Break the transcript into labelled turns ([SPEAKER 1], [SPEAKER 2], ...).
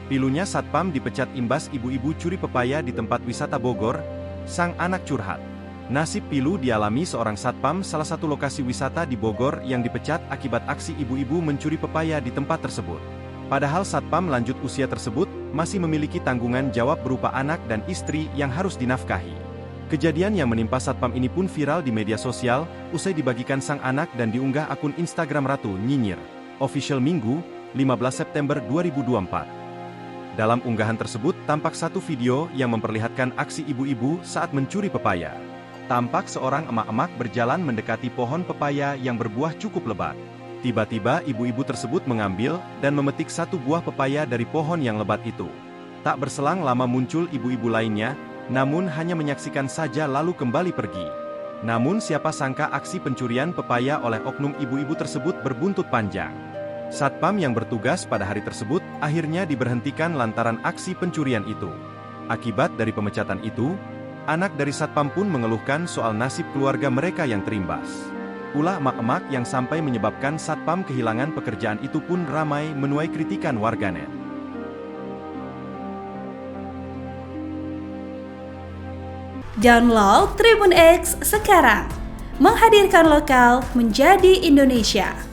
[SPEAKER 1] Pilunya Satpam dipecat imbas ibu-ibu curi pepaya di tempat wisata Bogor, sang anak curhat. Nasib pilu dialami seorang Satpam salah satu lokasi wisata di Bogor yang dipecat akibat aksi ibu-ibu mencuri pepaya di tempat tersebut. Padahal Satpam lanjut usia tersebut masih memiliki tanggungan jawab berupa anak dan istri yang harus dinafkahi. Kejadian yang menimpa Satpam ini pun viral di media sosial, usai dibagikan sang anak dan diunggah akun Instagram Ratu Nyinyir Official Minggu, 15 September 2024. Dalam unggahan tersebut, tampak satu video yang memperlihatkan aksi ibu-ibu saat mencuri pepaya. Tampak seorang emak-emak berjalan mendekati pohon pepaya yang berbuah cukup lebat. Tiba-tiba ibu-ibu tersebut mengambil dan memetik satu buah pepaya dari pohon yang lebat itu. Tak berselang lama muncul ibu-ibu lainnya, namun hanya menyaksikan saja lalu kembali pergi. Namun siapa sangka aksi pencurian pepaya oleh oknum ibu-ibu tersebut berbuntut panjang. Satpam yang bertugas pada hari tersebut akhirnya diberhentikan lantaran aksi pencurian itu. Akibat dari pemecatan itu, anak dari Satpam pun mengeluhkan soal nasib keluarga mereka yang terimbas. Ulah emak-emak yang sampai menyebabkan Satpam kehilangan pekerjaan itu pun ramai menuai kritikan warganet.
[SPEAKER 2] Download Tribun X sekarang, menghadirkan lokal menjadi Indonesia.